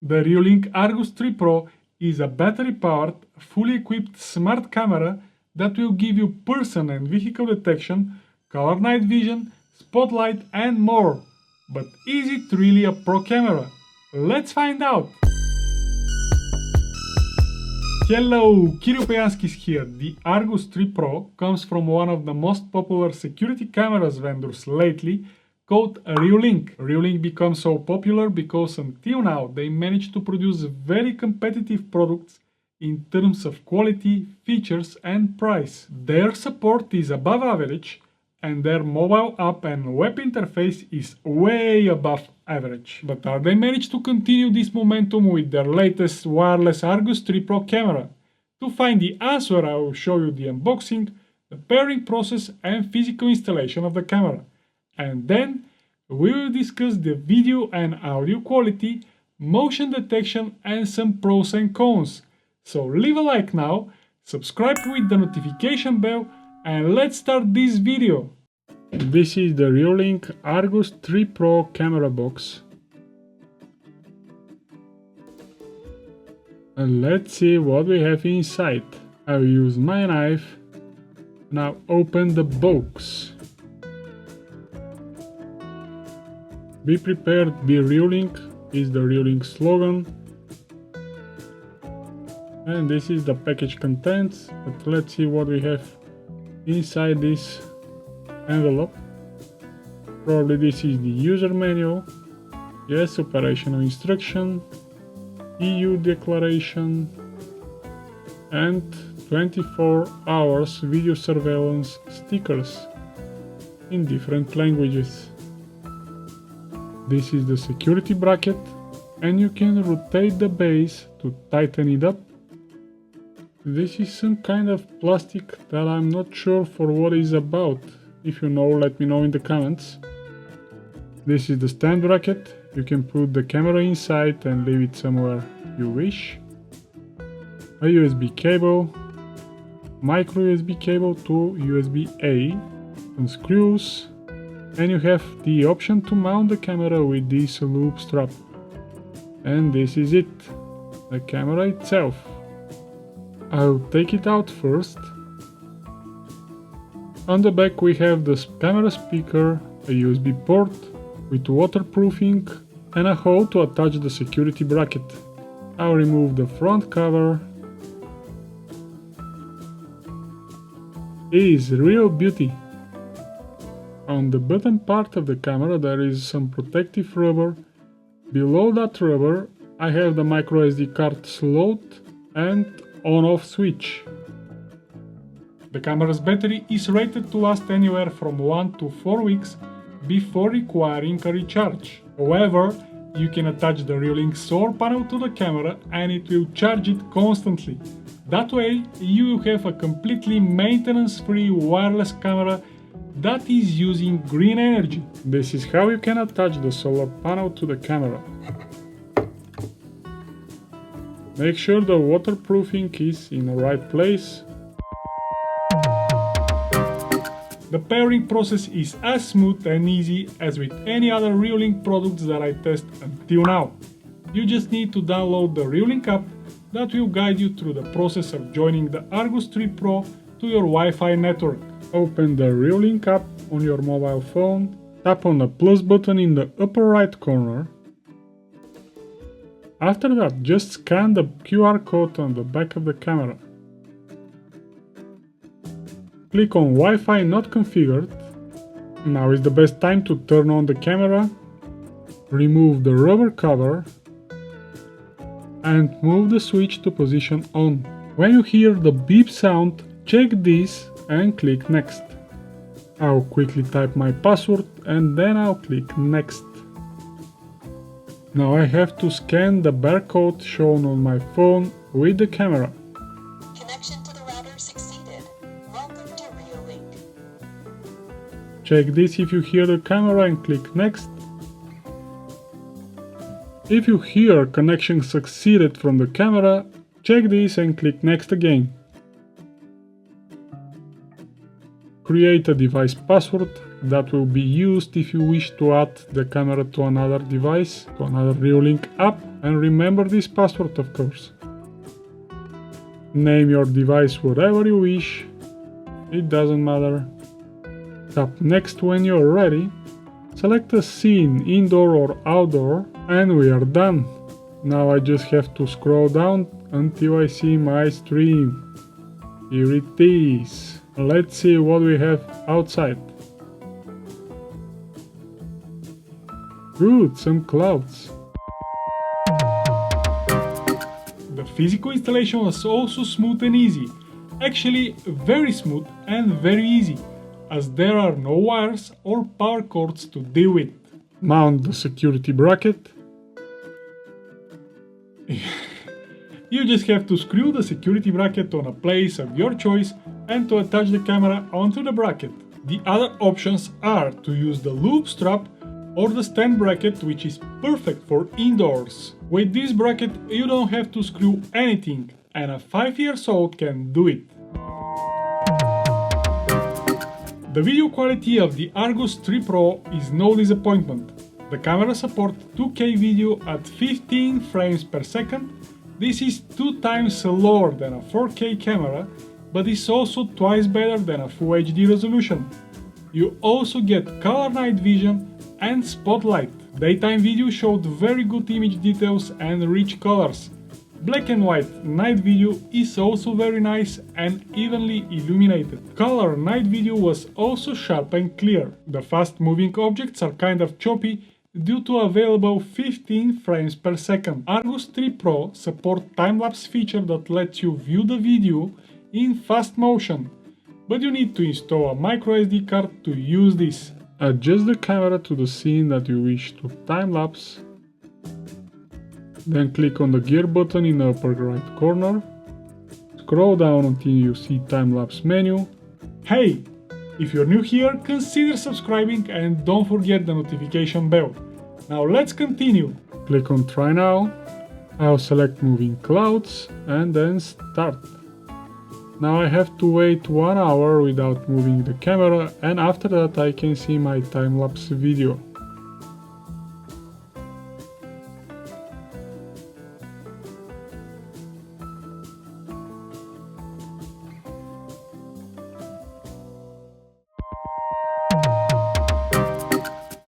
The Reolink Argus 3 Pro is a battery-powered, fully equipped smart camera that will give you person and vehicle detection, color night vision, spotlight and more. But is it really a pro camera? Let's find out! Hello, Kirill Pejanskis here. The Argus 3 Pro comes from one of the most popular security cameras vendors lately, called Reolink. Reolink becomes so popular because until now they managed to produce very competitive products in terms of quality, features and price. Their support is above average and their mobile app and web interface is way above average. But are they managed to continue this momentum with their latest wireless Argus 3 Pro camera? To find the answer, I will show you the unboxing, the pairing process and physical installation of the camera. And then we will discuss the video and audio quality, motion detection and some pros and cons. So leave a like now, subscribe with the notification bell and let's start this video. This is the Reolink Argus 3 Pro camera box. And let's see what we have inside. I will use my knife. Now open the box. Be prepared, be Reolink is the Reolink slogan. And this is the package contents, but let's see what we have inside this envelope. Probably this is the user manual. Yes, operational instruction, EU declaration, and 24 hours video surveillance stickers in different languages. This is the security bracket, and you can rotate the base to tighten it up. This is some kind of plastic that I'm not sure for what it's about. If you know, let me know in the comments. This is the stand bracket. You can put the camera inside and leave it somewhere you wish. A USB cable, micro USB cable to USB-A, some screws, and you have the option to mount the camera with this loop strap. And this is it, the camera itself. I'll take it out first. On the back we have the camera speaker, a USB port with waterproofing and a hole to attach the security bracket. I'll remove the front cover. It is real beauty. On the bottom part of the camera there is some protective rubber. Below that rubber I have the micro SD card slot and on-off switch. The camera's battery is rated to last anywhere from 1 to 4 weeks before requiring a recharge. However, you can attach the Reolink solar panel to the camera and it will charge it constantly. That way, you will have a completely maintenance-free wireless camera that is using green energy. This is how you can attach the solar panel to the camera. Make sure the waterproofing is in the right place. The pairing process is as smooth and easy as with any other Reolink products that I test until now. You just need to download the Reolink app that will guide you through the process of joining the Argus 3 Pro to your Wi-Fi network. Open the Reolink app on your mobile phone, tap on the plus button in the upper right corner. After that, just scan the QR code on the back of the camera. Click on Wi-Fi not configured. Now is the best time to turn on the camera, remove the rubber cover and move the switch to position on. When you hear the beep sound, check this and click next. I'll quickly type my password and then I'll click next. Now I have to scan the barcode shown on my phone with the camera. Connection to the router succeeded. Welcome to Reolink. Check this if you hear the camera and click next. If you hear connection succeeded from the camera, check this and click next again. Create a device password that will be used if you wish to add the camera to another device, to another Reolink app. And remember this password, of course. Name your device whatever you wish, it doesn't matter. Tap next when you're ready. Select a scene, indoor or outdoor, and we are done. Now I just have to scroll down until I see my stream. Here it is. Let's see what we have outside. Good, some clouds. The physical installation was also smooth and easy. Actually, very smooth and very easy, as there are no wires or power cords to deal with. Mount the security bracket. You just have to screw the security bracket on a place of your choice and to attach the camera onto the bracket. The other options are to use the loop strap or the stand bracket, which is perfect for indoors. With this bracket you don't have to screw anything, and a 5-year-old can do it. The video quality of the Argus 3 Pro is no disappointment. The camera supports 2K video at 15 frames per second. This is 2 times slower than a 4K camera, but is also twice better than a Full HD resolution. You also get color night vision and spotlight. Daytime video showed very good image details and rich colors. Black and white night video is also very nice and evenly illuminated. Color night video was also sharp and clear. The fast moving objects are kind of choppy due to available 15 frames per second. Argus 3 Pro supports time-lapse feature that lets you view the video in fast motion, but you need to install a microSD card to use this. Adjust the camera to the scene that you wish to time-lapse. Then click on the gear button in the upper right corner. Scroll down until you see time-lapse menu. Hey! If you're new here, consider subscribing and don't forget the notification bell. Now let's continue. Click on Try Now. I'll select Moving Clouds and then Start. Now I have to wait 1 hour without moving the camera, and after that I can see my time-lapse video.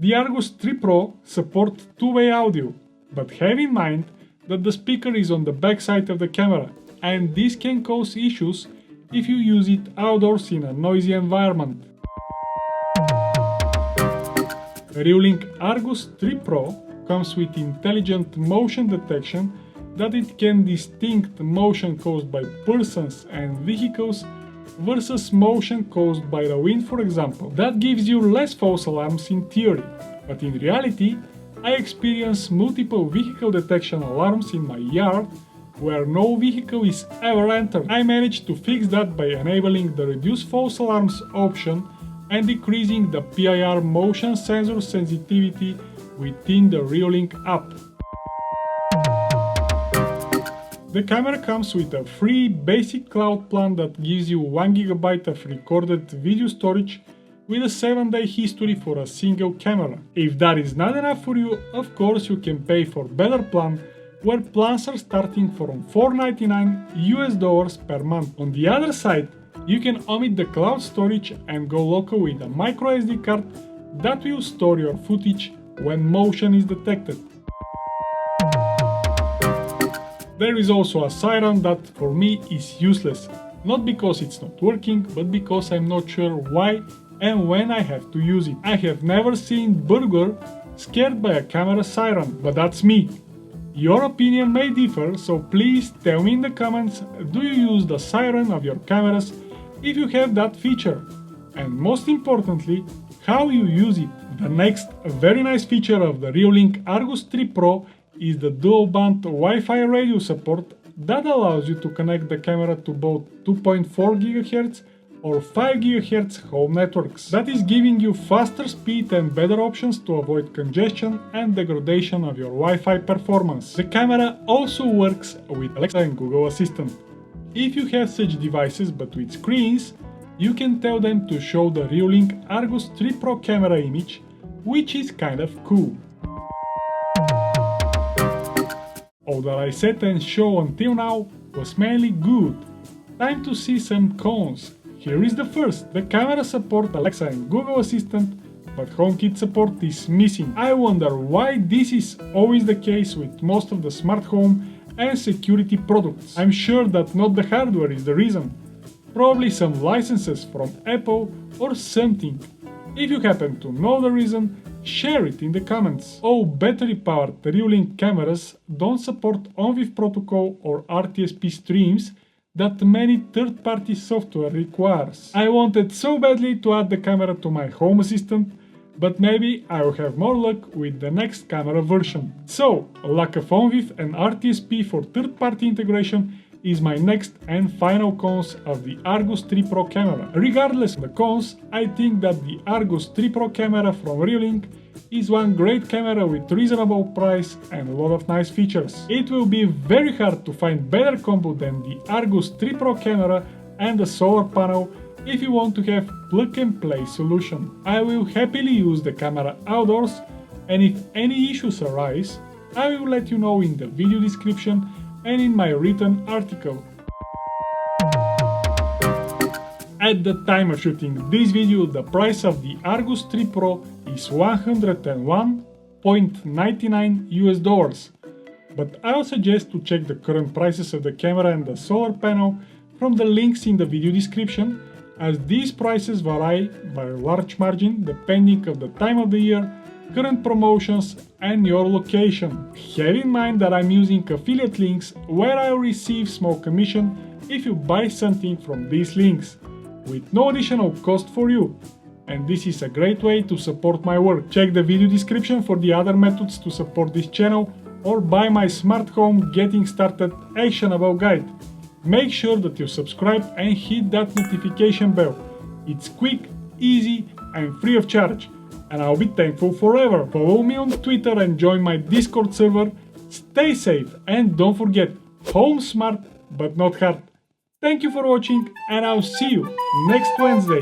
The Argus 3 Pro supports two-way audio, but have in mind that the speaker is on the back side of the camera, and this can cause issues if you use it outdoors in a noisy environment. Reolink Argus 3 Pro comes with intelligent motion detection that it can distinct motion caused by persons and vehicles versus motion caused by the wind, for example. That gives you less false alarms in theory, but in reality I experienced multiple vehicle detection alarms in my yard where no vehicle is ever entered. I managed to fix that by enabling the Reduce False Alarms option and decreasing the PIR motion sensor sensitivity within the Reolink app. The camera comes with a free basic cloud plan that gives you 1 GB of recorded video storage with a 7-day history for a single camera. If that is not enough for you, of course you can pay for better plan, where plans are starting from $4.99 per month. On the other side, you can omit the cloud storage and go local with a microSD card that will store your footage when motion is detected. There is also a siren that for me is useless, not because it's not working, but because I'm not sure why and when I have to use it. I have never seen burglar scared by a camera siren, but that's me. Your opinion may differ, so please tell me in the comments, do you use the siren of your cameras if you have that feature? And most importantly, how you use it. The next very nice feature of the Reolink Argus 3 Pro is the dual-band Wi-Fi radio support that allows you to connect the camera to both 2.4 GHz or 5 GHz home networks. That is giving you faster speed and better options to avoid congestion and degradation of your Wi-Fi performance. The camera also works with Alexa and Google Assistant. If you have such devices but with screens, you can tell them to show the Reolink Argus 3 Pro camera image, which is kind of cool. All that I said and show until now was mainly good. Time to see some cons. Here is the first. The camera support Alexa and Google Assistant, but HomeKit support is missing. I wonder why this is always the case with most of the smart home and security products. I'm sure that not the hardware is the reason. Probably some licenses from Apple or something. If you happen to know the reason, share it in the comments. All battery-powered Reolink cameras don't support ONVIF protocol or RTSP streams that many third-party software requires. I wanted so badly to add the camera to my Home Assistant, but maybe I will have more luck with the next camera version. So, lack of ONVIF and RTSP for third-party integration is my next and final cons of the Argus 3 Pro camera. Regardless of the cons, I think that the Argus 3 Pro camera from Reolink is one great camera with reasonable price and a lot of nice features. It will be very hard to find better combo than the Argus 3 Pro camera and the solar panel if you want to have plug and play solution. I will happily use the camera outdoors, and if any issues arise, I will let you know in the video description and in my written article. At the time of shooting this video, the price of the Argus 3 Pro is $101.99 but I'll suggest to check the current prices of the camera and the solar panel from the links in the video description, as these prices vary by a large margin depending on the time of the year, current promotions and your location. Have in mind that I'm using affiliate links where I'll receive small commission if you buy something from these links, with no additional cost for you. And this is a great way to support my work. Check the video description for the other methods to support this channel or buy my smart home getting started actionable guide. Make sure that you subscribe and hit that notification bell. It's quick, easy and free of charge, and I'll be thankful forever. Follow me on Twitter and join my Discord server. Stay safe and don't forget, home smart but not hard. Thank you for watching and I'll see you next Wednesday.